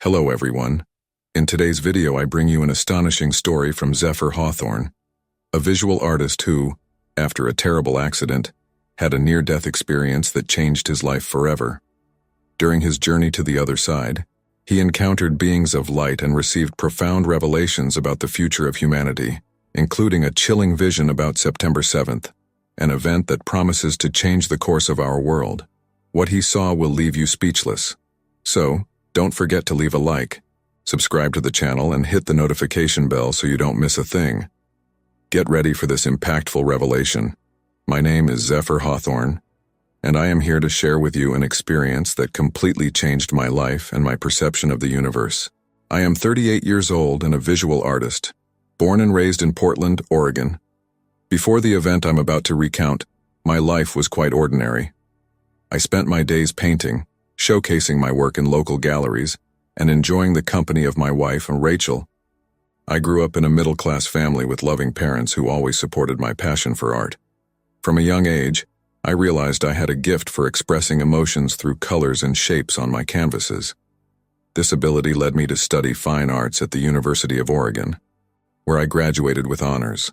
Hello everyone. In today's video I bring you an astonishing story from Zephyr Hawthorne, a visual artist who, after a terrible accident, had a near-death experience that changed his life forever. During his journey to the other side, he encountered beings of light and received profound revelations about the future of humanity, including a chilling vision about September 7th, an event that promises to change the course of our world. What he saw will leave you speechless. So, don't forget to leave a like, subscribe to the channel, and hit the notification bell so you don't miss a thing. Get ready for this impactful revelation. My name is Zephyr Hawthorne, and I am here to share with you an experience that completely changed my life and my perception of the universe. I am 38 years old and a visual artist, born and raised in Portland, Oregon. Before the event I'm about to recount, my life was quite ordinary. I spent my days painting, showcasing my work in local galleries, and enjoying the company of my wife and Rachel. I grew up in a middle-class family with loving parents who always supported my passion for art. From a young age, I realized I had a gift for expressing emotions through colors and shapes on my canvases. This ability led me to study fine arts at the University of Oregon, where I graduated with honors.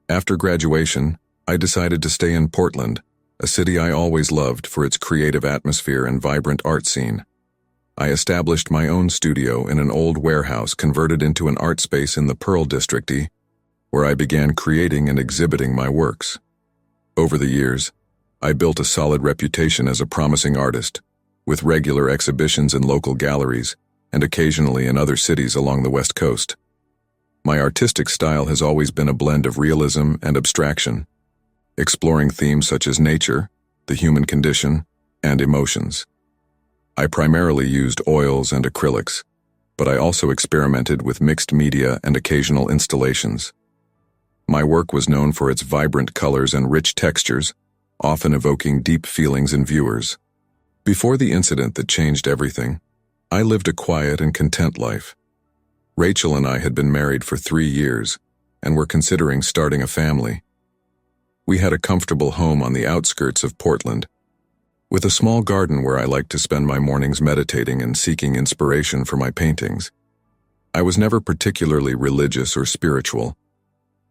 After graduation, I decided to stay in Portland, a city I always loved for its creative atmosphere and vibrant art scene. I established my own studio in an old warehouse converted into an art space in the Pearl District, where I began creating and exhibiting my works. Over the years, I built a solid reputation as a promising artist, with regular exhibitions in local galleries and occasionally in other cities along the West Coast. My artistic style has always been a blend of realism and abstraction, exploring themes such as nature, the human condition, and emotions. I primarily used oils and acrylics, but I also experimented with mixed media and occasional installations. My work was known for its vibrant colors and rich textures, often evoking deep feelings in viewers. Before the incident that changed everything, I lived a quiet and content life. Rachel and I had been married for 3 years and were considering starting a family. We had a comfortable home on the outskirts of Portland, with a small garden where I liked to spend my mornings meditating and seeking inspiration for my paintings. I was never particularly religious or spiritual.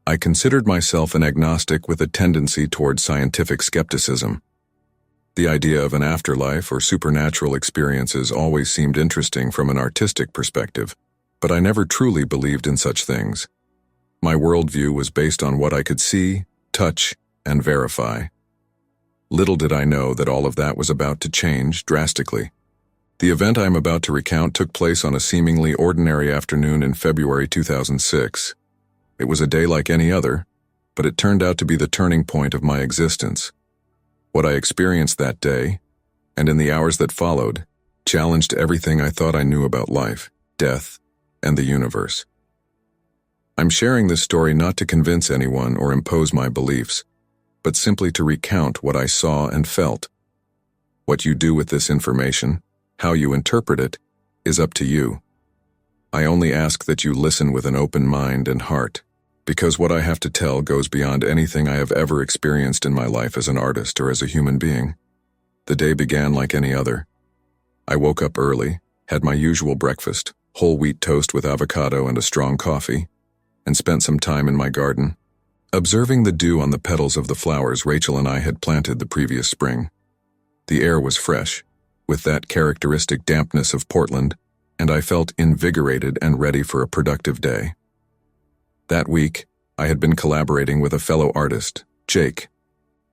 I considered myself an agnostic with a tendency toward scientific skepticism. The idea of an afterlife or supernatural experiences always seemed interesting from an artistic perspective, but I never truly believed in such things. My worldview was based on what I could see, touch, and verify. Little did I know that all of that was about to change drastically. The event I am about to recount took place on a seemingly ordinary afternoon in February 2006. It was a day like any other, but it turned out to be the turning point of my existence. What I experienced that day, and in the hours that followed, challenged everything I thought I knew about life, death, and the universe. I'm sharing this story not to convince anyone or impose my beliefs, but simply to recount what I saw and felt. What you do with this information, how you interpret it, is up to you. I only ask that you listen with an open mind and heart, because what I have to tell goes beyond anything I have ever experienced in my life as an artist or as a human being. The day began like any other. I woke up early, had my usual breakfast, whole wheat toast with avocado and a strong coffee, and spent some time in my garden, observing the dew on the petals of the flowers Rachel and I had planted the previous spring. The air was fresh, with that characteristic dampness of Portland, and I felt invigorated and ready for a productive day. That week, I had been collaborating with a fellow artist, Jake,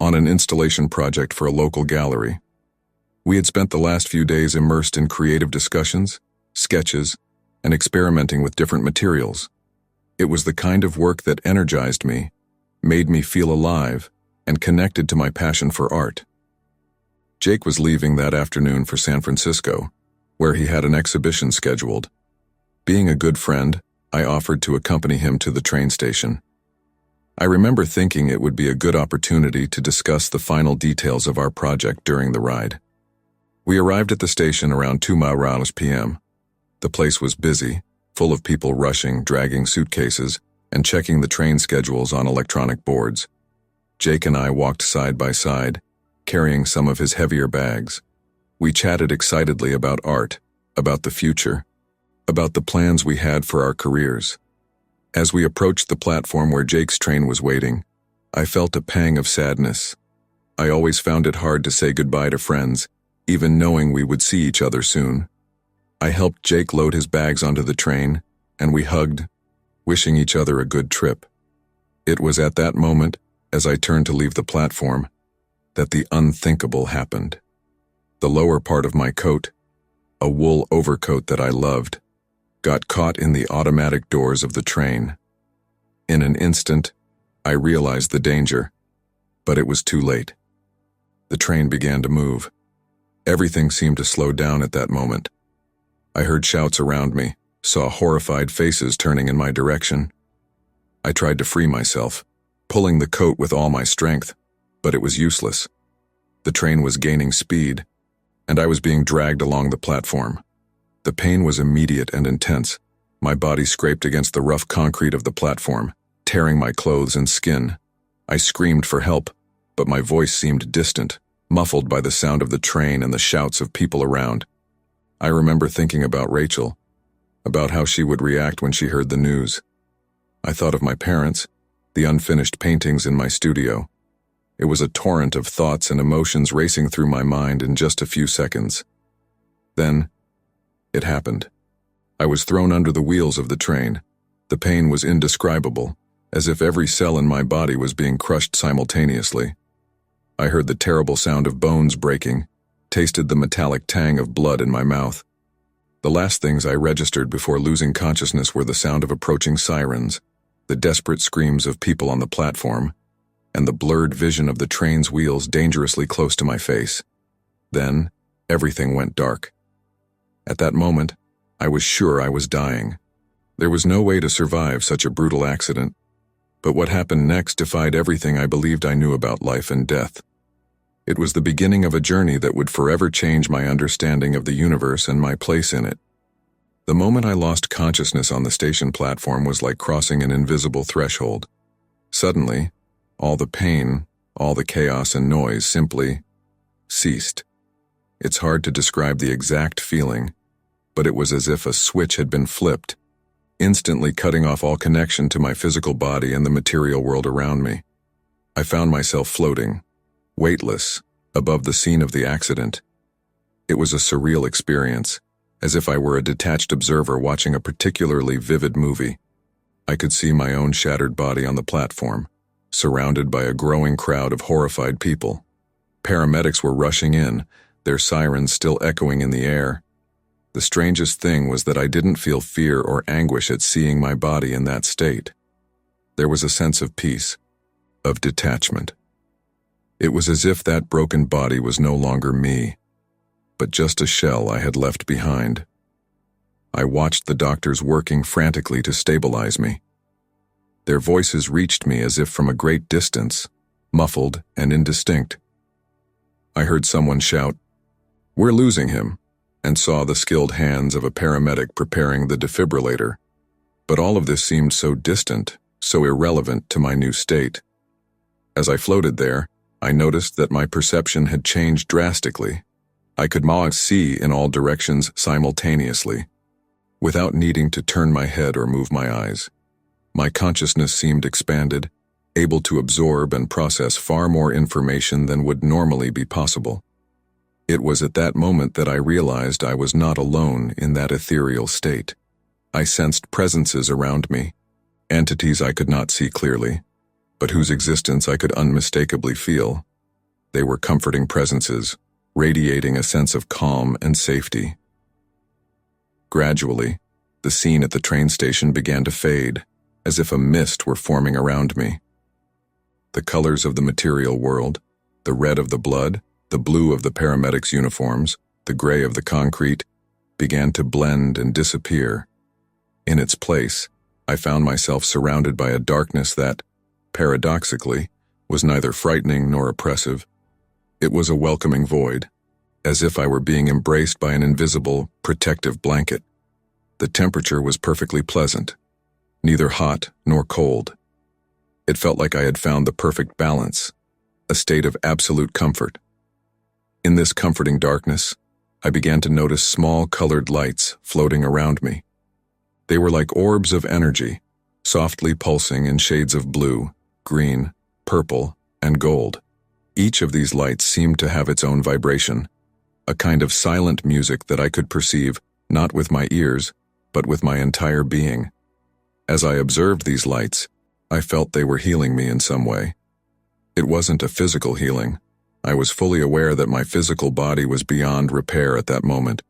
on an installation project for a local gallery. We had spent the last few days immersed in creative discussions, sketches, and experimenting with different materials. It was the kind of work that energized me, made me feel alive, and connected to my passion for art. Jake was leaving that afternoon for San Francisco, where he had an exhibition scheduled. Being a good friend, I offered to accompany him to the train station. I remember thinking it would be a good opportunity to discuss the final details of our project during the ride. We arrived at the station around 2 p.m. The place was busy, full of people rushing, dragging suitcases, and checking the train schedules on electronic boards. Jake and I walked side by side, carrying some of his heavier bags. We chatted excitedly about art, about the future, about the plans we had for our careers. As we approached the platform where Jake's train was waiting, I felt a pang of sadness. I always found it hard to say goodbye to friends, even knowing we would see each other soon. I helped Jake load his bags onto the train, and we hugged, wishing each other a good trip. It was at that moment, as I turned to leave the platform, that the unthinkable happened. The lower part of my coat, a wool overcoat that I loved, got caught in the automatic doors of the train. In an instant, I realized the danger, but it was too late. The train began to move. Everything seemed to slow down at that moment. I heard shouts around me, saw horrified faces turning in my direction. I tried to free myself, pulling the coat with all my strength, but it was useless. The train was gaining speed, and I was being dragged along the platform. The pain was immediate and intense. My body scraped against the rough concrete of the platform, tearing my clothes and skin. I screamed for help, but my voice seemed distant, muffled by the sound of the train and the shouts of people around. I remember thinking about Rachel, about how she would react when she heard the news. I thought of my parents, the unfinished paintings in my studio. It was a torrent of thoughts and emotions racing through my mind in just a few seconds. Then, it happened. I was thrown under the wheels of the train. The pain was indescribable, as if every cell in my body was being crushed simultaneously. I heard the terrible sound of bones breaking, tasted the metallic tang of blood in my mouth. The last things I registered before losing consciousness were the sound of approaching sirens, the desperate screams of people on the platform, and the blurred vision of the train's wheels dangerously close to my face. Then, everything went dark. At that moment, I was sure I was dying. There was no way to survive such a brutal accident, but what happened next defied everything I believed I knew about life and death. It was the beginning of a journey that would forever change my understanding of the universe and my place in it. The moment I lost consciousness on the station platform was like crossing an invisible threshold. Suddenly, all the pain, all the chaos and noise simply ceased. It's hard to describe the exact feeling, but it was as if a switch had been flipped, instantly cutting off all connection to my physical body and the material world around me. I found myself floating, weightless, above the scene of the accident. It was a surreal experience, as if I were a detached observer watching a particularly vivid movie. I could see my own shattered body on the platform, surrounded by a growing crowd of horrified people. Paramedics were rushing in, their sirens still echoing in the air. The strangest thing was that I didn't feel fear or anguish at seeing my body in that state. There was a sense of peace, of detachment. It was as if that broken body was no longer me, but just a shell I had left behind. I watched the doctors working frantically to stabilize me. Their voices reached me as if from a great distance, muffled and indistinct. I heard someone shout, "We're losing him," and saw the skilled hands of a paramedic preparing the defibrillator. But all of this seemed so distant, so irrelevant to my new state. As I floated there, I noticed that my perception had changed drastically. I could now see in all directions simultaneously, without needing to turn my head or move my eyes. My consciousness seemed expanded, able to absorb and process far more information than would normally be possible. It was at that moment that I realized I was not alone in that ethereal state. I sensed presences around me, entities I could not see clearly, but whose existence I could unmistakably feel. They were comforting presences, radiating a sense of calm and safety. Gradually, the scene at the train station began to fade, as if a mist were forming around me. The colors of the material world, the red of the blood, the blue of the paramedics' uniforms, the gray of the concrete, began to blend and disappear. In its place, I found myself surrounded by a darkness that, paradoxically, was neither frightening nor oppressive. It was a welcoming void, as if I were being embraced by an invisible, protective blanket. The temperature was perfectly pleasant, neither hot nor cold. It felt like I had found the perfect balance, a state of absolute comfort. In this comforting darkness, I began to notice small colored lights floating around me. They were like orbs of energy, softly pulsing in shades of blue, green, purple, and gold. Each of these lights seemed to have its own vibration, a kind of silent music that I could perceive, not with my ears, but with my entire being. As I observed these lights, I felt they were healing me in some way. It wasn't a physical healing. I was fully aware that my physical body was beyond repair at that moment.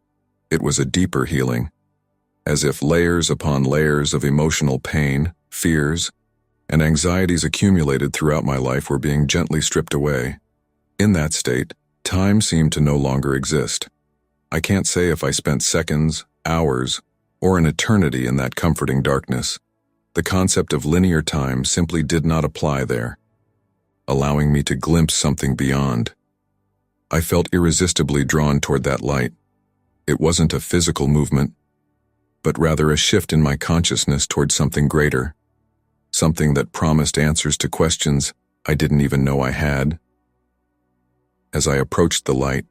It was a deeper healing, as if layers upon layers of emotional pain, fears, and anxieties accumulated throughout my life were being gently stripped away. In that state, time seemed to no longer exist. I can't say if I spent seconds, hours, or an eternity in that comforting darkness. The concept of linear time simply did not apply there, allowing me to glimpse something beyond. I felt irresistibly drawn toward that light. It wasn't a physical movement, but rather a shift in my consciousness toward something greater, something that promised answers to questions I didn't even know I had. As I approached the light,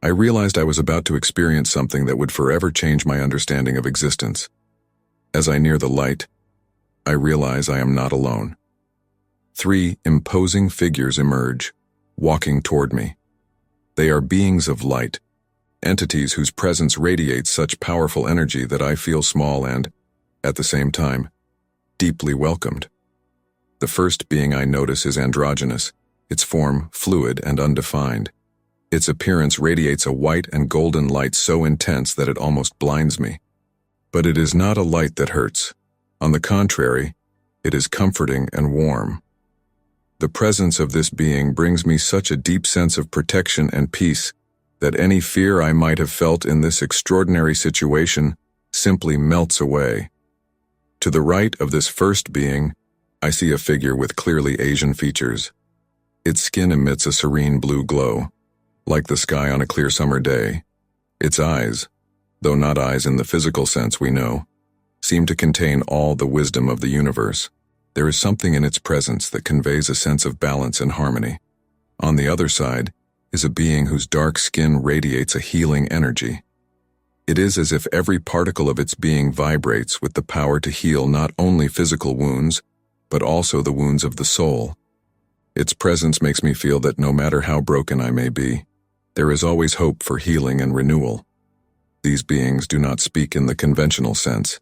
I realized I was about to experience something that would forever change my understanding of existence. As I near the light, I realize I am not alone. 3 imposing figures emerge, walking toward me. They are beings of light, entities whose presence radiates such powerful energy that I feel small and, at the same time, deeply welcomed. The first being I notice is androgynous, its form fluid and undefined. Its appearance radiates a white and golden light so intense that it almost blinds me. But it is not a light that hurts. On the contrary, it is comforting and warm. The presence of this being brings me such a deep sense of protection and peace that any fear I might have felt in this extraordinary situation simply melts away. To the right of this first being, I see a figure with clearly Asian features. Its skin emits a serene blue glow, like the sky on a clear summer day. Its eyes, though not eyes in the physical sense we know, seem to contain all the wisdom of the universe. There is something in its presence that conveys a sense of balance and harmony. On the other side is a being whose dark skin radiates a healing energy. It is as if every particle of its being vibrates with the power to heal not only physical wounds, but also the wounds of the soul. Its presence makes me feel that no matter how broken I may be, there is always hope for healing and renewal. These beings do not speak in the conventional sense.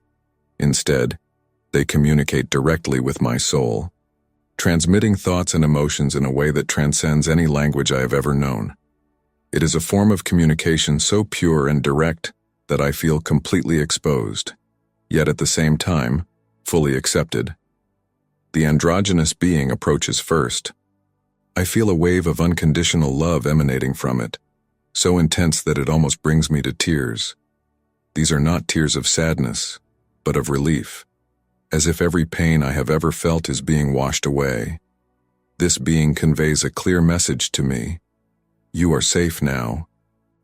Instead, they communicate directly with my soul, transmitting thoughts and emotions in a way that transcends any language I have ever known. It is a form of communication so pure and direct that I feel completely exposed, yet at the same time, fully accepted. The androgynous being approaches first. I feel a wave of unconditional love emanating from it, so intense that it almost brings me to tears. These are not tears of sadness, but of relief, as if every pain I have ever felt is being washed away. This being conveys a clear message to me. You are safe now.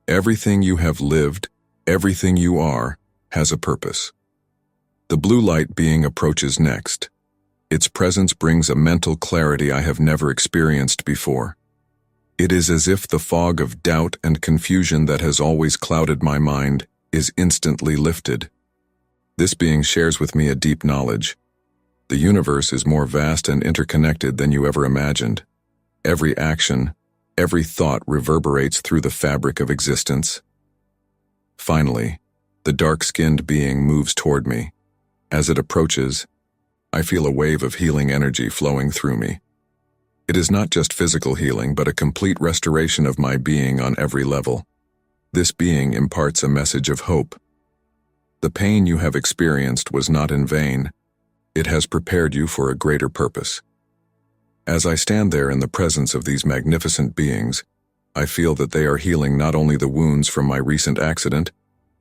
Everything you have lived, everything you are, has a purpose. The blue light being approaches next. Its presence brings a mental clarity I have never experienced before. It is as if the fog of doubt and confusion that has always clouded my mind is instantly lifted. This being shares with me a deep knowledge. The universe is more vast and interconnected than you ever imagined. Every action, every thought reverberates through the fabric of existence. Finally, the dark-skinned being moves toward me. As it approaches, I feel a wave of healing energy flowing through me. It is not just physical healing, but a complete restoration of my being on every level. This being imparts a message of hope. The pain you have experienced was not in vain. It has prepared you for a greater purpose. As I stand there in the presence of these magnificent beings, I feel that they are healing not only the wounds from my recent accident,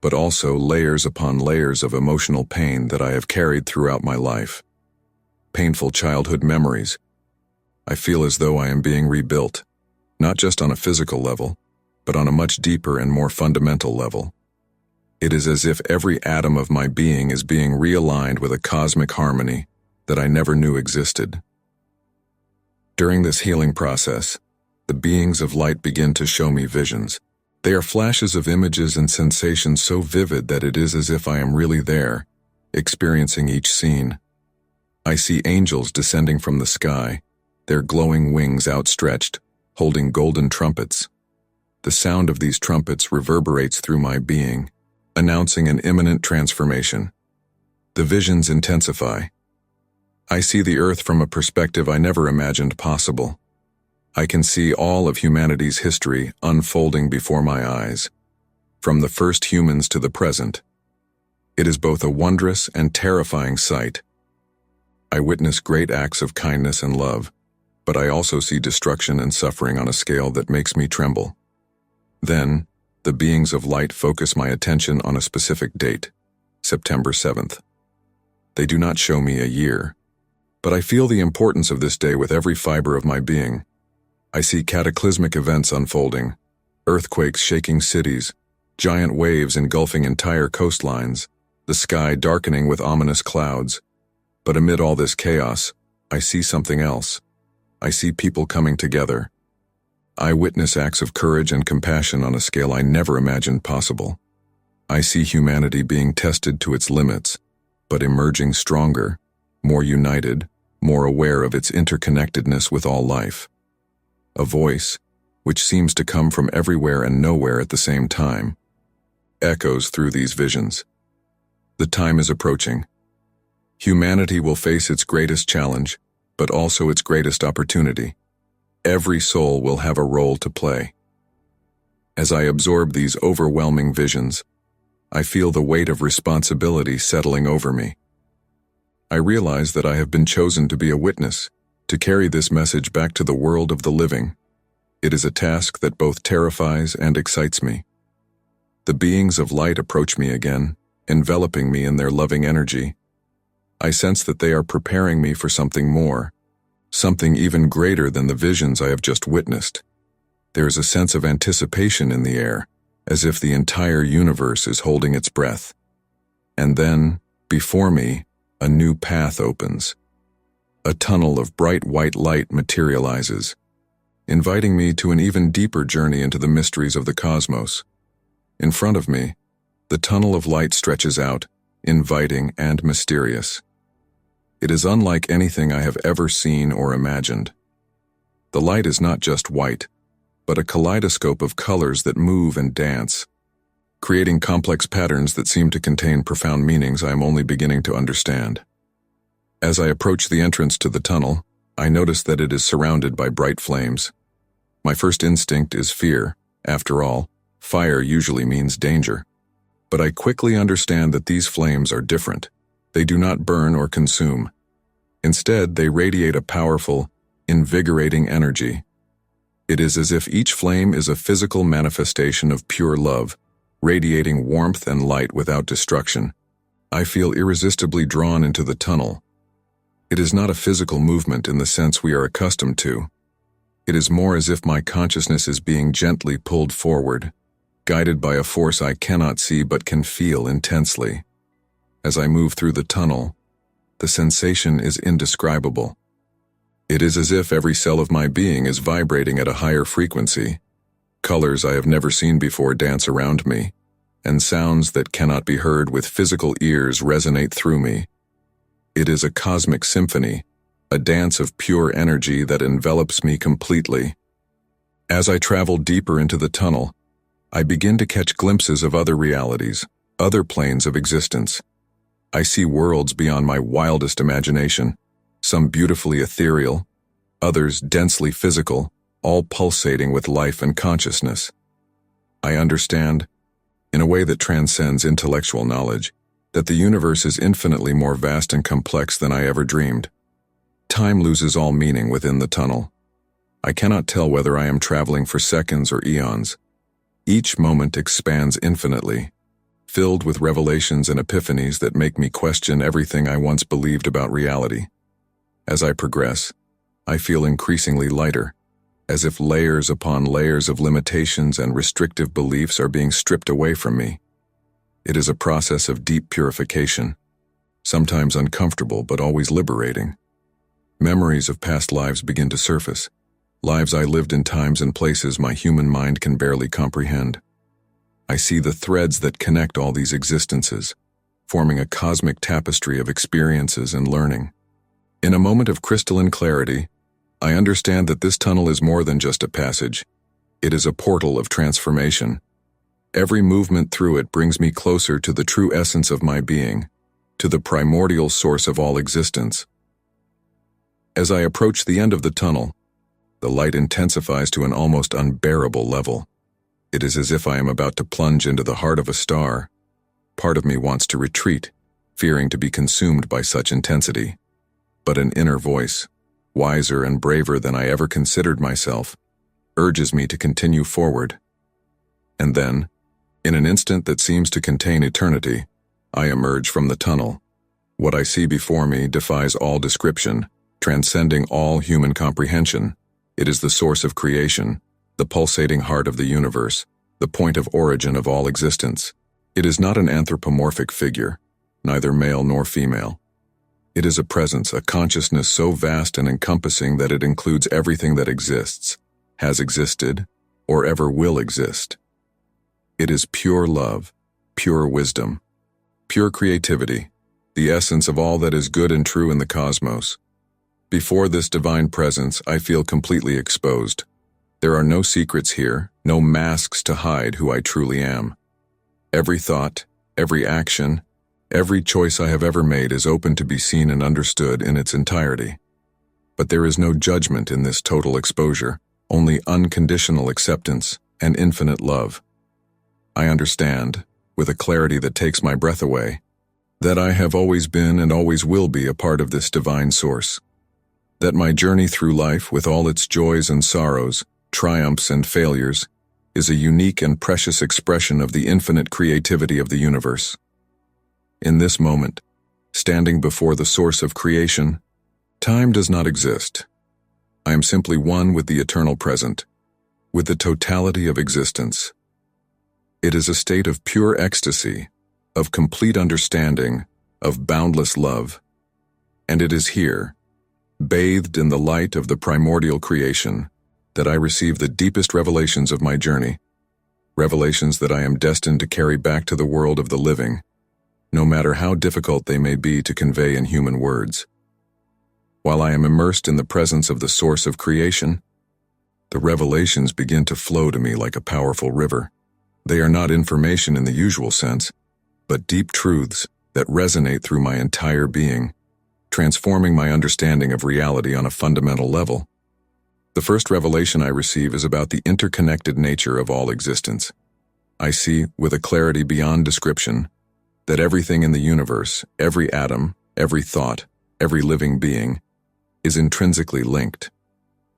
but also layers upon layers of emotional pain that I have carried throughout my life. Painful childhood memories. I feel as though I am being rebuilt, not just on a physical level, but on a much deeper and more fundamental level. It is as if every atom of my being is being realigned with a cosmic harmony that I never knew existed. During this healing process, the beings of light begin to show me visions. They are flashes of images and sensations so vivid that it is as if I am really there, experiencing each scene. I see angels descending from the sky, their glowing wings outstretched, holding golden trumpets. The sound of these trumpets reverberates through my being, announcing an imminent transformation. The visions intensify. I see the earth from a perspective I never imagined possible. I can see all of humanity's history unfolding before my eyes, from the first humans to the present. It is both a wondrous and terrifying sight. I witness great acts of kindness and love, but I also see destruction and suffering on a scale that makes me tremble. Then, the beings of light focus my attention on a specific date, September 7th. They do not show me a year, but I feel the importance of this day with every fiber of my being. I see cataclysmic events unfolding, earthquakes shaking cities, giant waves engulfing entire coastlines, the sky darkening with ominous clouds. But amid all this chaos, I see something else. I see people coming together. I witness acts of courage and compassion on a scale I never imagined possible. I see humanity being tested to its limits, but emerging stronger, more united, more aware of its interconnectedness with all life. A voice, which seems to come from everywhere and nowhere at the same time, echoes through these visions. The time is approaching. Humanity will face its greatest challenge, but also its greatest opportunity. Every soul will have a role to play. As I absorb these overwhelming visions, I feel the weight of responsibility settling over me. I realize that I have been chosen to be a witness, to carry this message back to the world of the living. It is a task that both terrifies and excites me. The beings of light approach me again, enveloping me in their loving energy. I sense that they are preparing me for something more, something even greater than the visions I have just witnessed. There is a sense of anticipation in the air, as if the entire universe is holding its breath. And then, before me, a new path opens. A tunnel of bright white light materializes, inviting me to an even deeper journey into the mysteries of the cosmos. In front of me, the tunnel of light stretches out, inviting and mysterious. It is unlike anything I have ever seen or imagined. The light is not just white, but a kaleidoscope of colors that move and dance, creating complex patterns that seem to contain profound meanings I am only beginning to understand. As I approach the entrance to the tunnel, I notice that it is surrounded by bright flames. My first instinct is fear. After all, fire usually means danger. But I quickly understand that these flames are different. They do not burn or consume. Instead, they radiate a powerful, invigorating energy. It is as if each flame is a physical manifestation of pure love, radiating warmth and light without destruction. I feel irresistibly drawn into the tunnel. It is not a physical movement in the sense we are accustomed to. It is more as if my consciousness is being gently pulled forward, guided by a force I cannot see but can feel intensely. As I move through the tunnel, the sensation is indescribable. It is as if every cell of my being is vibrating at a higher frequency. Colors I have never seen before dance around me, and sounds that cannot be heard with physical ears resonate through me. It is a cosmic symphony, a dance of pure energy that envelops me completely. As I travel deeper into the tunnel, I begin to catch glimpses of other realities, other planes of existence. I see worlds beyond my wildest imagination, some beautifully ethereal, others densely physical, all pulsating with life and consciousness. I understand, in a way that transcends intellectual knowledge, that the universe is infinitely more vast and complex than I ever dreamed. Time loses all meaning within the tunnel. I cannot tell whether I am traveling for seconds or eons. Each moment expands infinitely, filled with revelations and epiphanies that make me question everything I once believed about reality. As I progress, I feel increasingly lighter, as if layers upon layers of limitations and restrictive beliefs are being stripped away from me. It is a process of deep purification, sometimes uncomfortable but always liberating. Memories of past lives begin to surface, lives I lived in times and places my human mind can barely comprehend. I see the threads that connect all these existences, forming a cosmic tapestry of experiences and learning. In a moment of crystalline clarity, I understand that this tunnel is more than just a passage. It is a portal of transformation. Every movement through it brings me closer to the true essence of my being, to the primordial source of all existence. As I approach the end of the tunnel, the light intensifies to an almost unbearable level. It is as if I am about to plunge into the heart of a star. Part of me wants to retreat, fearing to be consumed by such intensity. But an inner voice, wiser and braver than I ever considered myself, urges me to continue forward. And then, in an instant that seems to contain eternity, I emerge from the tunnel. What I see before me defies all description, transcending all human comprehension. It is the source of creation, the pulsating heart of the universe, the point of origin of all existence. It is not an anthropomorphic figure, neither male nor female. It is a presence, a consciousness so vast and encompassing that it includes everything that exists, has existed, or ever will exist. It is pure love, pure wisdom, pure creativity, the essence of all that is good and true in the cosmos. Before this divine presence, I feel completely exposed. There are no secrets here, no masks to hide who I truly am. Every thought, every action, every choice I have ever made is open to be seen and understood in its entirety. But there is no judgment in this total exposure, only unconditional acceptance and infinite love. I understand, with a clarity that takes my breath away, that I have always been and always will be a part of this divine source. That my journey through life, with all its joys and sorrows, triumphs and failures, is a unique and precious expression of the infinite creativity of the universe. In this moment, standing before the source of creation, time does not exist. I am simply one with the eternal present, with the totality of existence. It is a state of pure ecstasy, of complete understanding, of boundless love. And it is here, bathed in the light of the primordial creation, that I receive the deepest revelations of my journey, revelations that I am destined to carry back to the world of the living, no matter how difficult they may be to convey in human words. While I am immersed in the presence of the source of creation, the revelations begin to flow to me like a powerful river. They are not information in the usual sense, but deep truths that resonate through my entire being, transforming my understanding of reality on a fundamental level. The first revelation I receive is about the interconnected nature of all existence. I see, with a clarity beyond description, that everything in the universe, every atom, every thought, every living being, is intrinsically linked.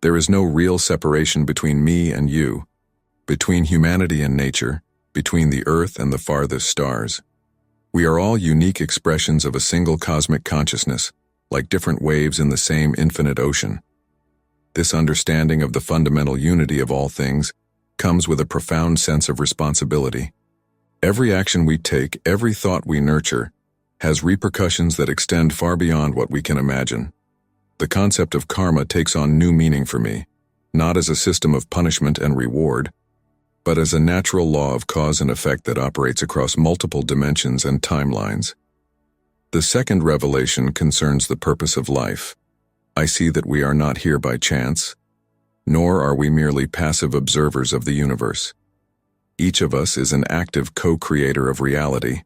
There is no real separation between me and you, between humanity and nature, between the earth and the farthest stars. We are all unique expressions of a single cosmic consciousness, like different waves in the same infinite ocean. This understanding of the fundamental unity of all things comes with a profound sense of responsibility. Every action we take, every thought we nurture, has repercussions that extend far beyond what we can imagine. The concept of karma takes on new meaning for me, not as a system of punishment and reward, but as a natural law of cause and effect that operates across multiple dimensions and timelines. The second revelation concerns the purpose of life. I see that we are not here by chance, nor are we merely passive observers of the universe. Each of us is an active co-creator of reality,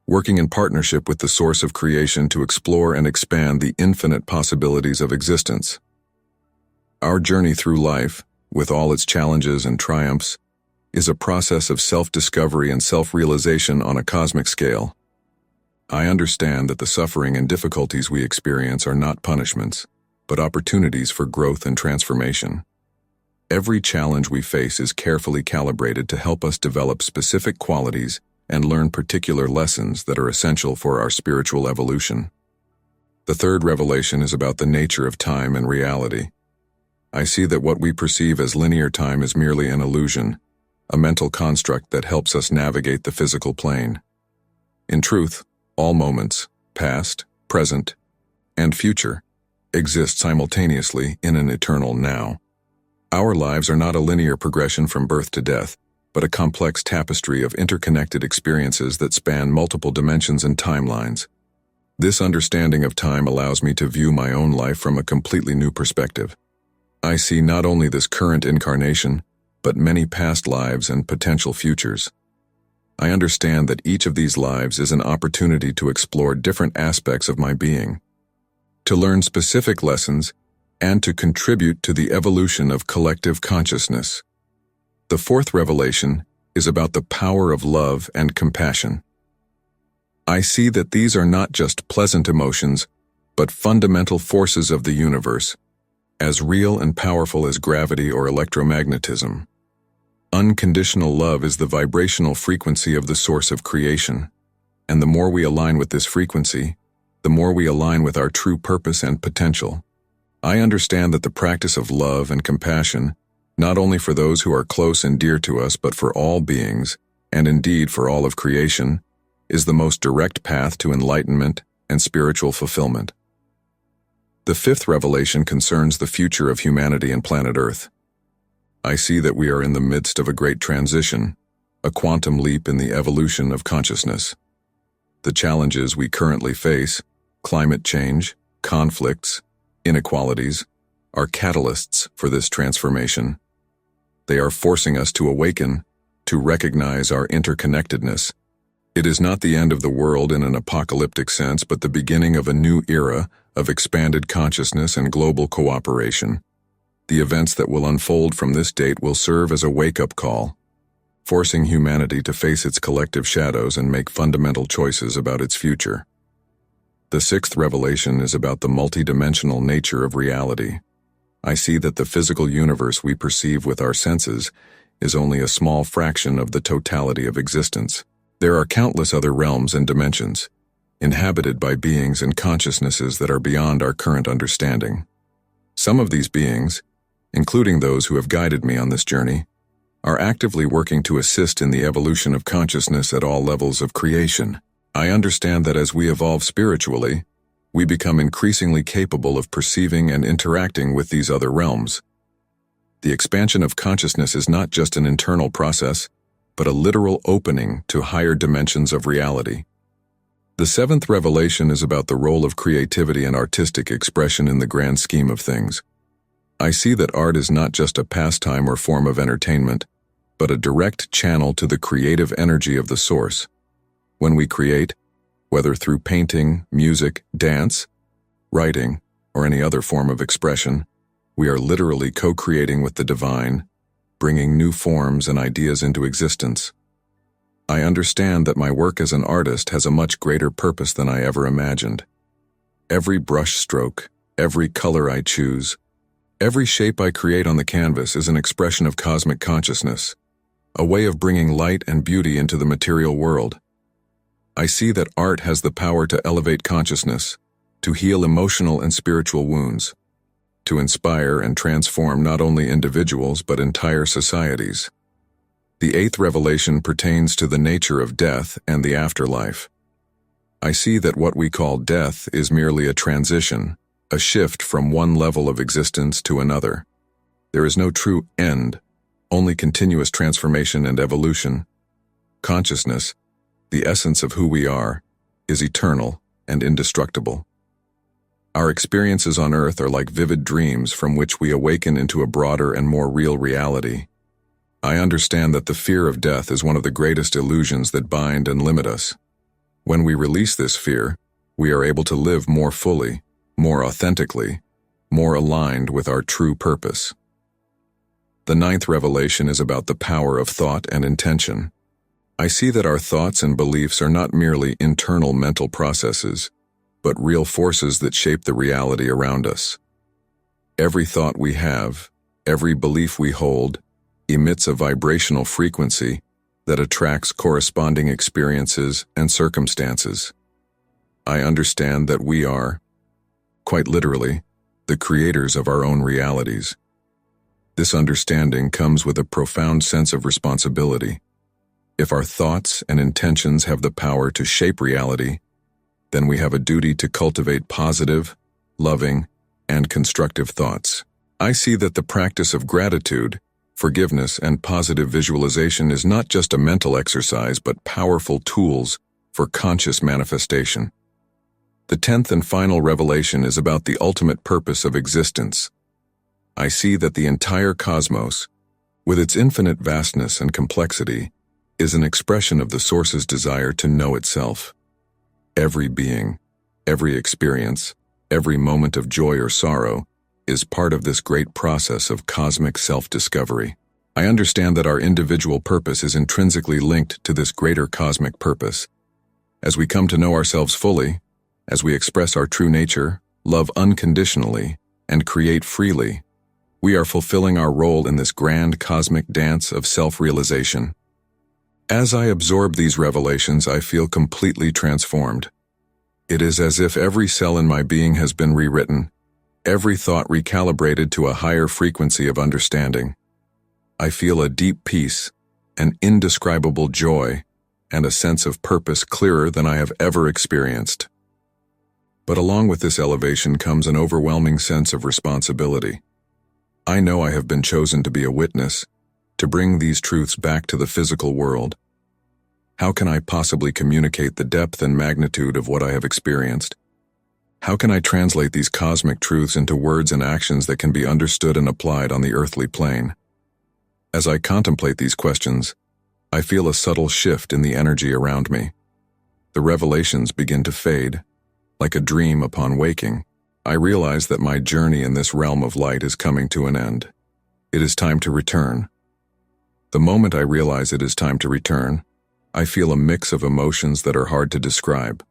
working in partnership with the source of creation to explore and expand the infinite possibilities of existence. Our journey through life, with all its challenges and triumphs, is a process of self-discovery and self-realization on a cosmic scale. I understand that the suffering and difficulties we experience are not punishments, but opportunities for growth and transformation. Every challenge we face is carefully calibrated to help us develop specific qualities and learn particular lessons that are essential for our spiritual evolution. The third revelation is about the nature of time and reality. I see that what we perceive as linear time is merely an illusion, a mental construct that helps us navigate the physical plane. In truth, all moments, past, present, and future, exist simultaneously in an eternal now. Our lives are not a linear progression from birth to death, but a complex tapestry of interconnected experiences that span multiple dimensions and timelines. This understanding of time allows me to view my own life from a completely new perspective. I see not only this current incarnation, but many past lives and potential futures. I understand that each of these lives is an opportunity to explore different aspects of my being, to learn specific lessons, and to contribute to the evolution of collective consciousness. The fourth revelation is about the power of love and compassion. I see that these are not just pleasant emotions, but fundamental forces of the universe, as real and powerful as gravity or electromagnetism. Unconditional love is the vibrational frequency of the source of creation, and the more we align with this frequency, the more we align with our true purpose and potential. I understand that the practice of love and compassion, not only for those who are close and dear to us, but for all beings, and indeed for all of creation, is the most direct path to enlightenment and spiritual fulfillment. The fifth revelation concerns the future of humanity and planet Earth. I see that we are in the midst of a great transition, a quantum leap in the evolution of consciousness. The challenges we currently face, climate change, conflicts, inequalities, are catalysts for this transformation. They are forcing us to awaken, to recognize our interconnectedness. It is not the end of the world in an apocalyptic sense, but the beginning of a new era of expanded consciousness and global cooperation. The events that will unfold from this date will serve as a wake-up call, forcing humanity to face its collective shadows and make fundamental choices about its future. The sixth revelation is about the multidimensional nature of reality. I see that the physical universe we perceive with our senses is only a small fraction of the totality of existence. There are countless other realms and dimensions, inhabited by beings and consciousnesses that are beyond our current understanding. Some of these beings, including those who have guided me on this journey, are actively working to assist in the evolution of consciousness at all levels of creation. I understand that as we evolve spiritually, we become increasingly capable of perceiving and interacting with these other realms. The expansion of consciousness is not just an internal process, but a literal opening to higher dimensions of reality. The seventh revelation is about the role of creativity and artistic expression in the grand scheme of things. I see that art is not just a pastime or form of entertainment, but a direct channel to the creative energy of the source. When we create, whether through painting, music, dance, writing, or any other form of expression, we are literally co-creating with the divine, bringing new forms and ideas into existence. I understand that my work as an artist has a much greater purpose than I ever imagined. Every brush stroke, every color I choose, every shape I create on the canvas is an expression of cosmic consciousness, a way of bringing light and beauty into the material world. I see that art has the power to elevate consciousness, to heal emotional and spiritual wounds, to inspire and transform not only individuals but entire societies. The eighth revelation pertains to the nature of death and the afterlife. I see that what we call death is merely a transition, a shift from one level of existence to another. There is no true end, only continuous transformation and evolution. Consciousness, the essence of who we are, is eternal and indestructible. Our experiences on Earth are like vivid dreams from which we awaken into a broader and more real reality. I understand that the fear of death is one of the greatest illusions that bind and limit us. When we release this fear, we are able to live more fully, more authentically, more aligned with our true purpose. The ninth revelation is about the power of thought and intention. I see that our thoughts and beliefs are not merely internal mental processes, but real forces that shape the reality around us. Every thought we have, every belief we hold, emits a vibrational frequency that attracts corresponding experiences and circumstances. I understand that we are, quite literally, the creators of our own realities. This understanding comes with a profound sense of responsibility. If our thoughts and intentions have the power to shape reality, then we have a duty to cultivate positive, loving, and constructive thoughts. I see that the practice of gratitude Forgiveness and positive visualization is not just a mental exercise but powerful tools for conscious manifestation. The 10th and final revelation is about the ultimate purpose of existence. I see that the entire cosmos, with its infinite vastness and complexity, is an expression of the Source's desire to know itself. Every being, every experience, every moment of joy or sorrow is part of this great process of cosmic self-discovery. I understand that our individual purpose is intrinsically linked to this greater cosmic purpose. As we come to know ourselves fully, as we express our true nature, love unconditionally, and create freely, we are fulfilling our role in this grand cosmic dance of self-realization. As I absorb these revelations, I feel completely transformed. It is as if every cell in my being has been rewritten, every thought recalibrated to a higher frequency of understanding. I feel a deep peace, an indescribable joy, and a sense of purpose clearer than I have ever experienced. But along with this elevation comes an overwhelming sense of responsibility. I know I have been chosen to be a witness, to bring these truths back to the physical world. How can I possibly communicate the depth and magnitude of what I have experienced? How can I translate these cosmic truths into words and actions that can be understood and applied on the earthly plane? As I contemplate these questions, I feel a subtle shift in the energy around me. The revelations begin to fade. Like a dream upon waking, I realize that my journey in this realm of light is coming to an end. It is time to return. The moment I realize it is time to return, I feel a mix of emotions that are hard to describe.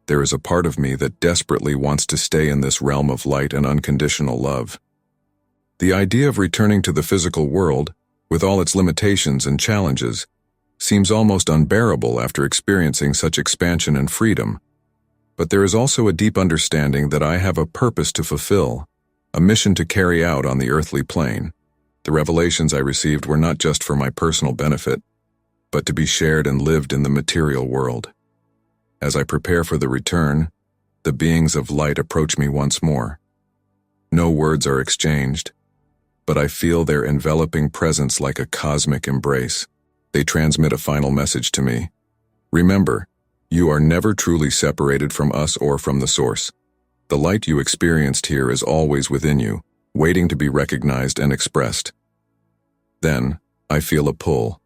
There is a part of me that desperately wants to stay in this realm of light and unconditional love. The idea of returning to the physical world, with all its limitations and challenges, seems almost unbearable after experiencing such expansion and freedom. But there is also a deep understanding that I have a purpose to fulfill, a mission to carry out on the earthly plane. The revelations I received were not just for my personal benefit, but to be shared and lived in the material world. As I prepare for the return, the beings of light approach me once more. No words are exchanged, but I feel their enveloping presence like a cosmic embrace. They transmit a final message to me. Remember, you are never truly separated from us or from the Source. The light you experienced here is always within you, waiting to be recognized and expressed. Then, I feel a pull.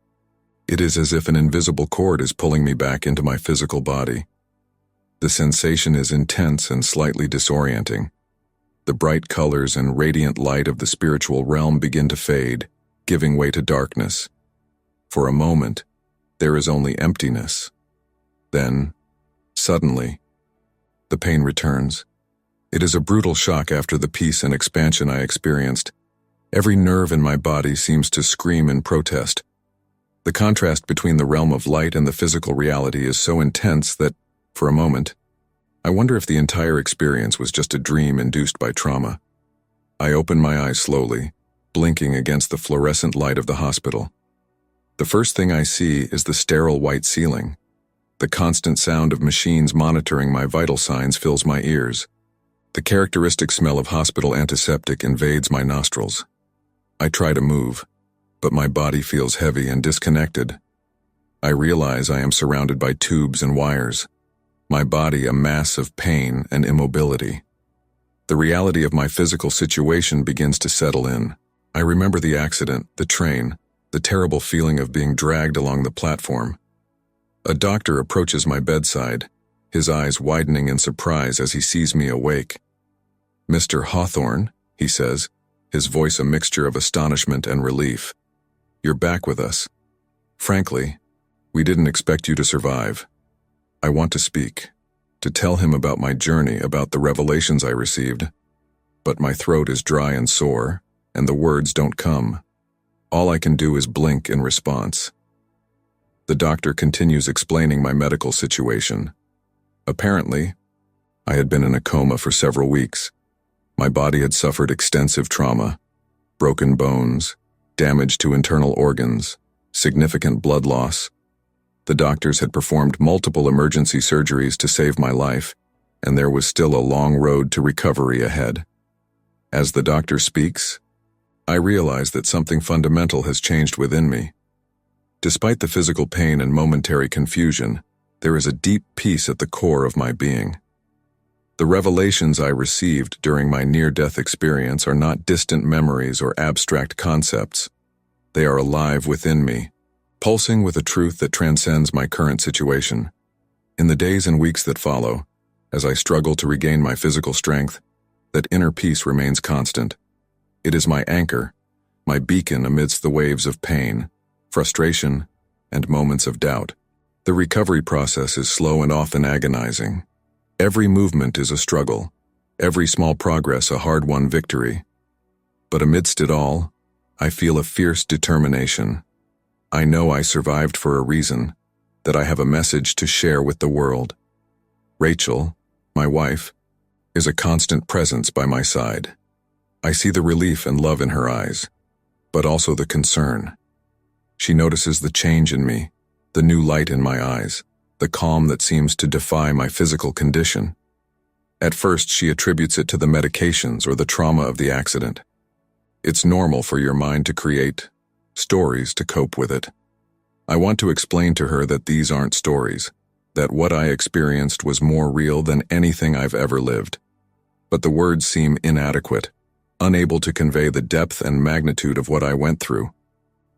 It is as if an invisible cord is pulling me back into my physical body. The sensation is intense and slightly disorienting. The bright colors and radiant light of the spiritual realm begin to fade, giving way to darkness. For a moment, there is only emptiness. Then, suddenly, the pain returns. It is a brutal shock after the peace and expansion I experienced. Every nerve in my body seems to scream in protest. The contrast between the realm of light and the physical reality is so intense that, for a moment, I wonder if the entire experience was just a dream induced by trauma. I open my eyes slowly, blinking against the fluorescent light of the hospital. The first thing I see is the sterile white ceiling. The constant sound of machines monitoring my vital signs fills my ears. The characteristic smell of hospital antiseptic invades my nostrils. I try to move, but my body feels heavy and disconnected. I realize I am surrounded by tubes and wires, my body a mass of pain and immobility. The reality of my physical situation begins to settle in. I remember the accident, the train, the terrible feeling of being dragged along the platform. A doctor approaches my bedside, his eyes widening in surprise as he sees me awake. "Mr. Hawthorne," he says, his voice a mixture of astonishment and relief. "You're back with us. Frankly, we didn't expect you to survive." I want to speak, to tell him about my journey, about the revelations I received, but my throat is dry and sore, and the words don't come. All I can do is blink in response. The doctor continues explaining my medical situation. Apparently, I had been in a coma for several weeks. My body had suffered extensive trauma, broken bones, damage to internal organs, significant blood loss. The doctors had performed multiple emergency surgeries to save my life, and there was still a long road to recovery ahead. As the doctor speaks, I realize that something fundamental has changed within me. Despite the physical pain and momentary confusion, there is a deep peace at the core of my being. The revelations I received during my near-death experience are not distant memories or abstract concepts. They are alive within me, pulsing with a truth that transcends my current situation. In the days and weeks that follow, as I struggle to regain my physical strength, that inner peace remains constant. It is my anchor, my beacon amidst the waves of pain, frustration, and moments of doubt. The recovery process is slow and often agonizing. Every movement is a struggle, every small progress a hard-won victory. But amidst it all, I feel a fierce determination. I know I survived for a reason, that I have a message to share with the world. Rachel, my wife, is a constant presence by my side. I see the relief and love in her eyes, but also the concern. She notices the change in me, the new light in my eyes, the calm that seems to defy my physical condition. At first, she attributes it to the medications or the trauma of the accident. It's normal for your mind to create stories to cope with it. I want to explain to her that these aren't stories, that what I experienced was more real than anything I've ever lived. But the words seem inadequate, unable to convey the depth and magnitude of what I went through.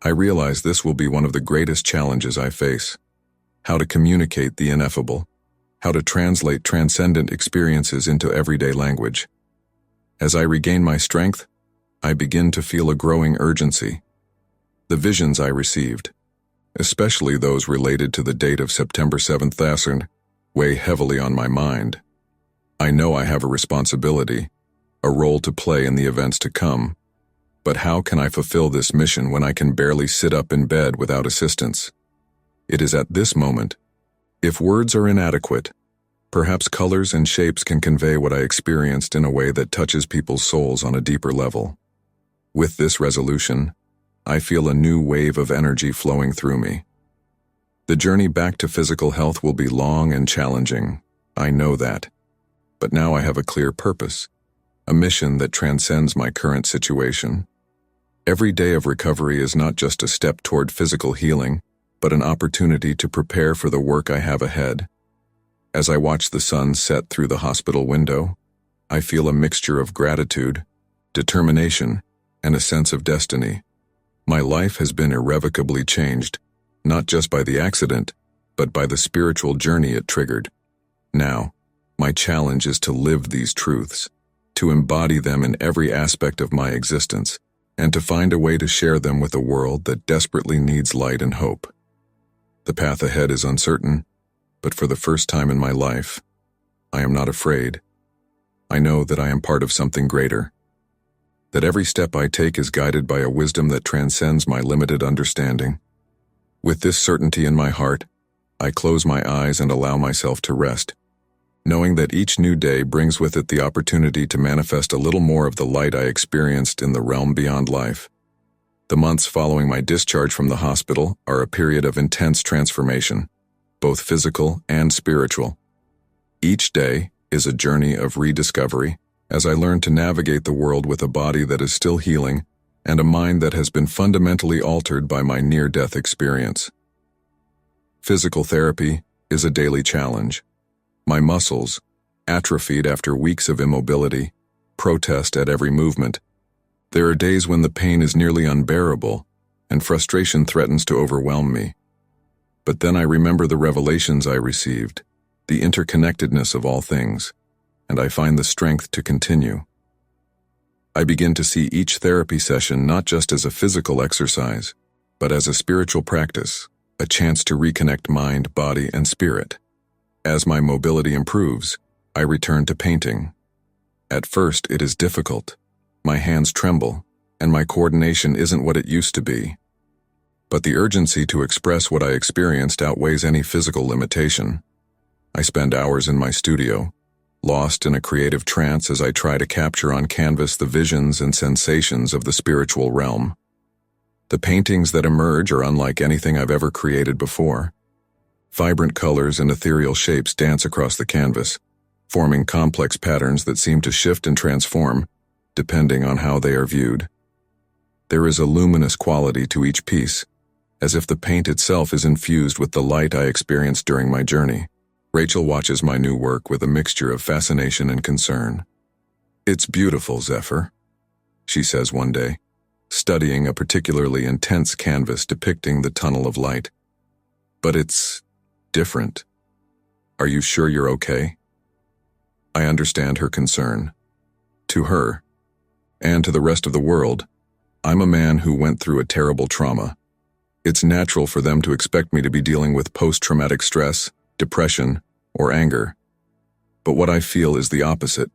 I realize this will be one of the greatest challenges I face. How to communicate the ineffable, how to translate transcendent experiences into everyday language. As I regain my strength, I begin to feel a growing urgency. The visions I received, especially those related to the date of September 7th, weigh heavily on my mind. I know I have a responsibility, a role to play in the events to come. But how can I fulfill this mission when I can barely sit up in bed without assistance? It is at this moment, if words are inadequate, perhaps colors and shapes can convey what I experienced in a way that touches people's souls on a deeper level. With this resolution, I feel a new wave of energy flowing through me. The journey back to physical health will be long and challenging, I know that. But now I have a clear purpose, a mission that transcends my current situation. Every day of recovery is not just a step toward physical healing, but an opportunity to prepare for the work I have ahead. As I watch the sun set through the hospital window, I feel a mixture of gratitude, determination, and a sense of destiny. My life has been irrevocably changed, not just by the accident, but by the spiritual journey it triggered. Now, my challenge is to live these truths, to embody them in every aspect of my existence, and to find a way to share them with a world that desperately needs light and hope. The path ahead is uncertain, but for the first time in my life, I am not afraid. I know that I am part of something greater, that every step I take is guided by a wisdom that transcends my limited understanding. With this certainty in my heart, I close my eyes and allow myself to rest, knowing that each new day brings with it the opportunity to manifest a little more of the light I experienced in the realm beyond life. The months following my discharge from the hospital are a period of intense transformation, both physical and spiritual. Each day is a journey of rediscovery, as I learn to navigate the world with a body that is still healing and a mind that has been fundamentally altered by my near-death experience. Physical therapy is a daily challenge. My muscles, atrophied after weeks of immobility, protest at every movement. There are days when the pain is nearly unbearable, and frustration threatens to overwhelm me. But then I remember the revelations I received, the interconnectedness of all things, and I find the strength to continue. I begin to see each therapy session not just as a physical exercise, but as a spiritual practice, a chance to reconnect mind, body, and spirit. As my mobility improves, I return to painting. At first, it is difficult. My hands tremble, and my coordination isn't what it used to be. But the urgency to express what I experienced outweighs any physical limitation. I spend hours in my studio, lost in a creative trance as I try to capture on canvas the visions and sensations of the spiritual realm. The paintings that emerge are unlike anything I've ever created before. Vibrant colors and ethereal shapes dance across the canvas, forming complex patterns that seem to shift and transform, depending on how they are viewed. There is a luminous quality to each piece, as if the paint itself is infused with the light I experienced during my journey. Rachel watches my new work with a mixture of fascination and concern. "It's beautiful, Zephyr," she says one day, studying a particularly intense canvas depicting the tunnel of light. "But it's different. Are you sure you're okay?" I understand her concern. To her, and to the rest of the world, I'm a man who went through a terrible trauma. It's natural for them to expect me to be dealing with post-traumatic stress, depression, or anger. But what I feel is the opposite,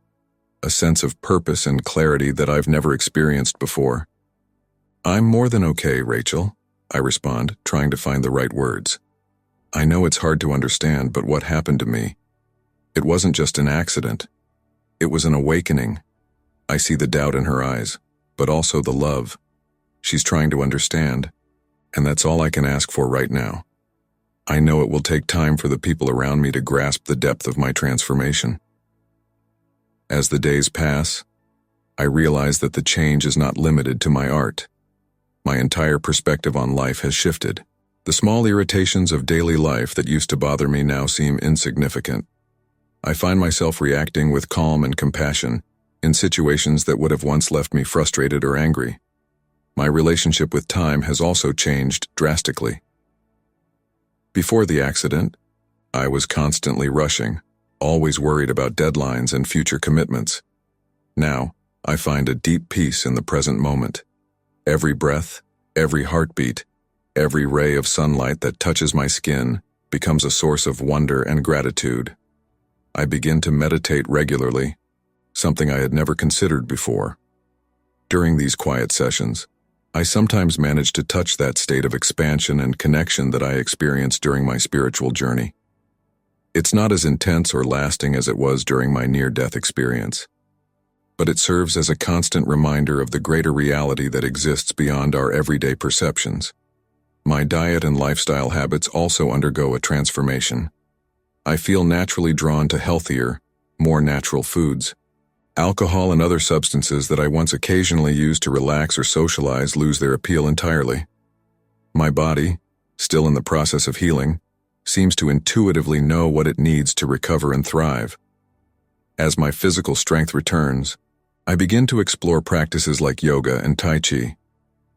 a sense of purpose and clarity that I've never experienced before. "I'm more than okay, Rachel," I respond, trying to find the right words. I know it's hard to understand, but what happened to me? It wasn't just an accident. It was an awakening. I see the doubt in her eyes, but also the love. She's trying to understand, and that's all I can ask for right now. I know it will take time for the people around me to grasp the depth of my transformation. As the days pass, I realize that the change is not limited to my art. My entire perspective on life has shifted. The small irritations of daily life that used to bother me now seem insignificant. I find myself reacting with calm and compassion in situations that would have once left me frustrated or angry. My relationship with time has also changed drastically. Before the accident, I was constantly rushing, always worried about deadlines and future commitments. Now, I find a deep peace in the present moment. Every breath, every heartbeat, every ray of sunlight that touches my skin becomes a source of wonder and gratitude. I begin to meditate regularly, something I had never considered before. During these quiet sessions, I sometimes manage to touch that state of expansion and connection that I experienced during my spiritual journey. It's not as intense or lasting as it was during my near-death experience, but it serves as a constant reminder of the greater reality that exists beyond our everyday perceptions. My diet and lifestyle habits also undergo a transformation. I feel naturally drawn to healthier, more natural foods. Alcohol and other substances that I once occasionally used to relax or socialize lose their appeal entirely. My body, still in the process of healing, seems to intuitively know what it needs to recover and thrive. As my physical strength returns, I begin to explore practices like yoga and Tai Chi.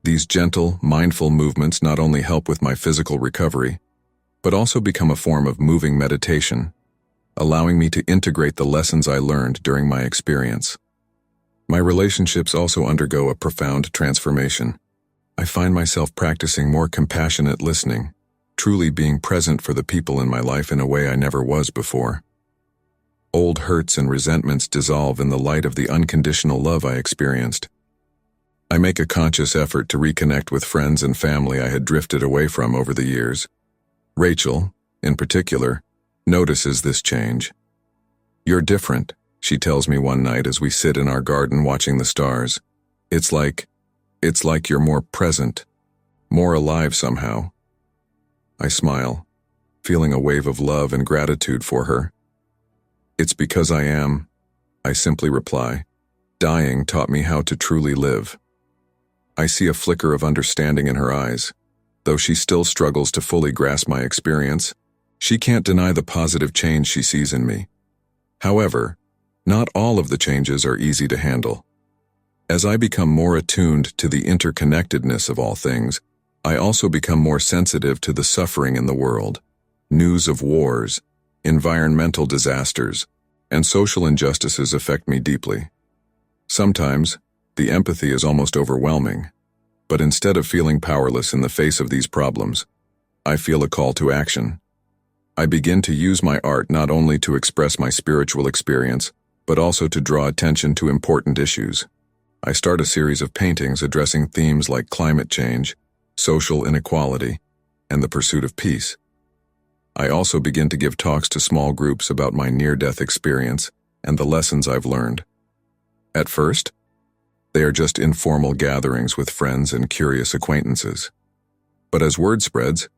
These gentle, mindful movements not only help with my physical recovery, but also become a form of moving meditation, allowing me to integrate the lessons I learned during my experience. My relationships also undergo a profound transformation. I find myself practicing more compassionate listening, truly being present for the people in my life in a way I never was before. Old hurts and resentments dissolve in the light of the unconditional love I experienced. I make a conscious effort to reconnect with friends and family I had drifted away from over the years. Rachel, in particular, notices this change. "You're different," she tells me one night as we sit in our garden watching the stars. It's like you're more present, more alive somehow." I smile, feeling a wave of love and gratitude for her. "It's because I am," I simply reply. "Dying taught me how to truly live." I see a flicker of understanding in her eyes. Though she still struggles to fully grasp my experience, she can't deny the positive change she sees in me. However, not all of the changes are easy to handle. As I become more attuned to the interconnectedness of all things, I also become more sensitive to the suffering in the world. News of wars, environmental disasters, and social injustices affect me deeply. Sometimes, the empathy is almost overwhelming, but instead of feeling powerless in the face of these problems, I feel a call to action. I begin to use my art not only to express my spiritual experience, but also to draw attention to important issues. I start a series of paintings addressing themes like climate change, social inequality, and the pursuit of peace. I also begin to give talks to small groups about my near-death experience and the lessons I've learned. At first, they are just informal gatherings with friends and curious acquaintances. But as word spreads,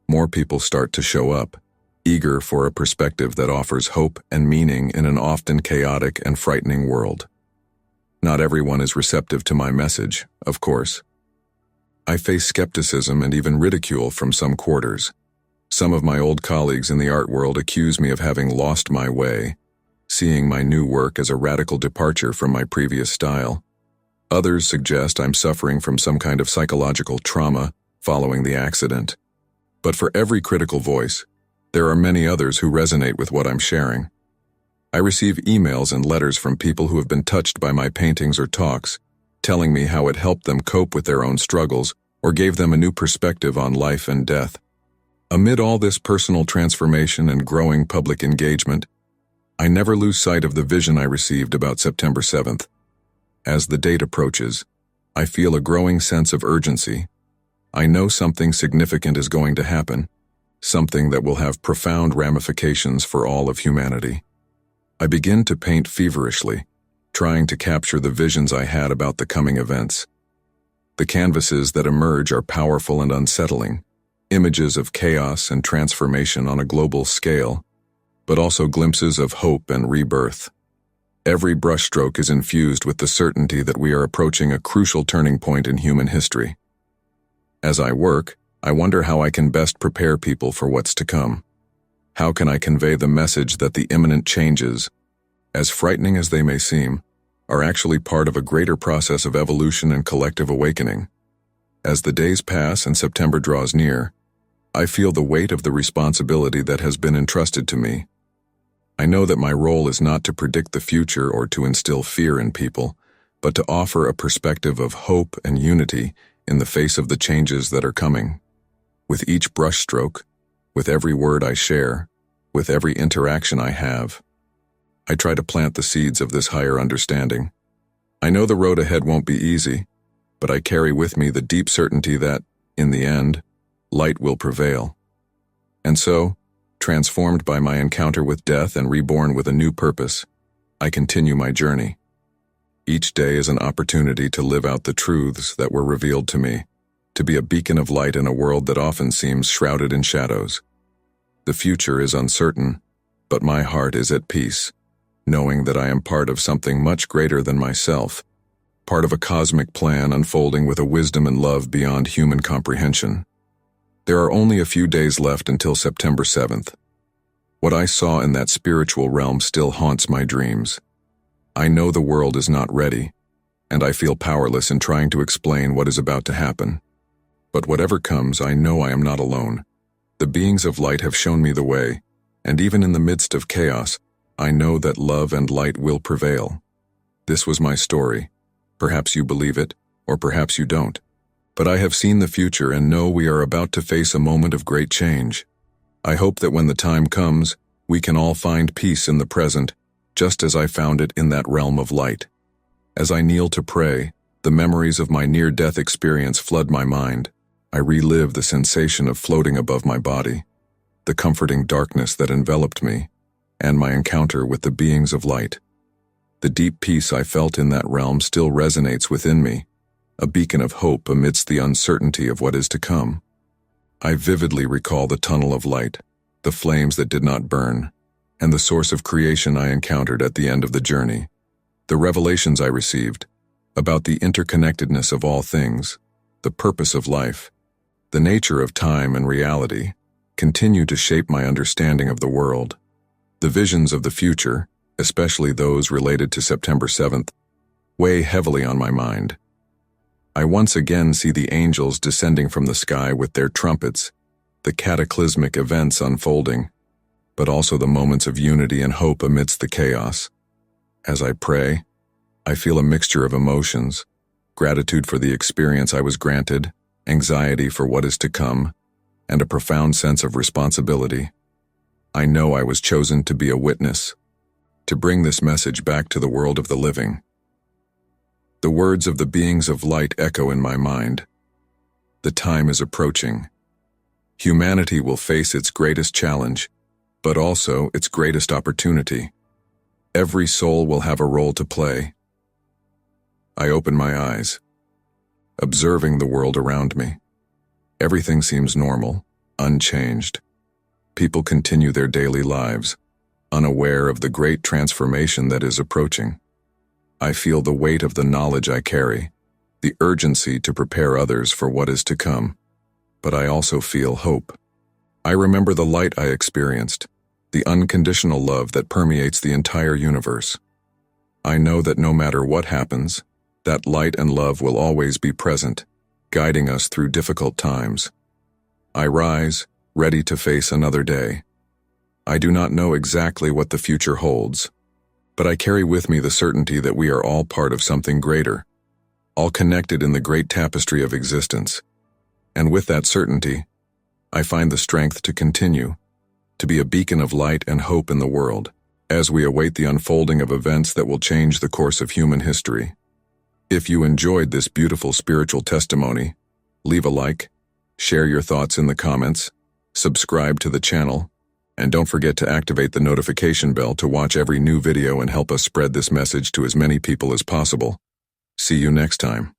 more people start to show up, eager for a perspective that offers hope and meaning in an often chaotic and frightening world. Not everyone is receptive to my message, of course, I face skepticism and even ridicule from some quarters. Some of my old colleagues in the art world accuse me of having lost my way, seeing my new work as a radical departure from my previous style. Others suggest I'm suffering from some kind of psychological trauma following the accident. But for every critical voice, there are many others who resonate with what I'm sharing. I receive emails and letters from people who have been touched by my paintings or talks, telling me how it helped them cope with their own struggles or gave them a new perspective on life and death. Amid all this personal transformation and growing public engagement, I never lose sight of the vision I received about September 7th. As the date approaches, I feel a growing sense of urgency. I know something significant is going to happen, something that will have profound ramifications for all of humanity. I begin to paint feverishly, trying to capture the visions I had about the coming events. The canvases that emerge are powerful and unsettling, images of chaos and transformation on a global scale, but also glimpses of hope and rebirth. Every brushstroke is infused with the certainty that we are approaching a crucial turning point in human history. As I work, I wonder how I can best prepare people for what's to come. How can I convey the message that the imminent changes, as frightening as they may seem, are actually part of a greater process of evolution and collective awakening? As the days pass and September draws near, I feel the weight of the responsibility that has been entrusted to me. I know that my role is not to predict the future or to instill fear in people, but to offer a perspective of hope and unity in the face of the changes that are coming. With each brushstroke, with every word I share, with every interaction I have, I try to plant the seeds of this higher understanding. I know the road ahead won't be easy, but I carry with me the deep certainty that, in the end, light will prevail. And so, transformed by my encounter with death and reborn with a new purpose, I continue my journey. Each day is an opportunity to live out the truths that were revealed to me, to be a beacon of light in a world that often seems shrouded in shadows. The future is uncertain, but my heart is at peace, knowing that I am part of something much greater than myself, part of a cosmic plan unfolding with a wisdom and love beyond human comprehension. There are only a few days left until September 7th. What I saw in that spiritual realm still haunts my dreams. I know the world is not ready, and I feel powerless in trying to explain what is about to happen. But whatever comes, I know I am not alone. The beings of light have shown me the way, and even in the midst of chaos, I know that love and light will prevail. This was my story. Perhaps you believe it, or perhaps you don't. But I have seen the future and know we are about to face a moment of great change. I hope that when the time comes, we can all find peace in the present, just as I found it in that realm of light. As I kneel to pray, the memories of my near-death experience flood my mind. I relive the sensation of floating above my body, the comforting darkness that enveloped me, and my encounter with the beings of light. The deep peace I felt in that realm still resonates within me, a beacon of hope amidst the uncertainty of what is to come. I vividly recall the tunnel of light, the flames that did not burn, and the source of creation I encountered at the end of the journey. The revelations I received about the interconnectedness of all things, the purpose of life, the nature of time and reality, continue to shape my understanding of the world. The visions of the future, especially those related to September 7th, weigh heavily on my mind. I once again see the angels descending from the sky with their trumpets, the cataclysmic events unfolding, but also the moments of unity and hope amidst the chaos. As I pray, I feel a mixture of emotions, gratitude for the experience I was granted, anxiety for what is to come, and a profound sense of responsibility. I know I was chosen to be a witness, to bring this message back to the world of the living. The words of the beings of light echo in my mind. The time is approaching. Humanity will face its greatest challenge, but also its greatest opportunity. Every soul will have a role to play. I open my eyes, observing the world around me. Everything seems normal, unchanged. People continue their daily lives, unaware of the great transformation that is approaching. I feel the weight of the knowledge I carry, the urgency to prepare others for what is to come. But I also feel hope. I remember the light I experienced, the unconditional love that permeates the entire universe. I know that no matter what happens, that light and love will always be present, guiding us through difficult times. I rise, ready to face another day. I do not know exactly what the future holds, but I carry with me the certainty that we are all part of something greater, all connected in the great tapestry of existence. And with that certainty, I find the strength to continue, to be a beacon of light and hope in the world, as we await the unfolding of events that will change the course of human history. If you enjoyed this beautiful spiritual testimony, leave a like, share your thoughts in the comments, subscribe to the channel, and don't forget to activate the notification bell to watch every new video and help us spread this message to as many people as possible. See you next time.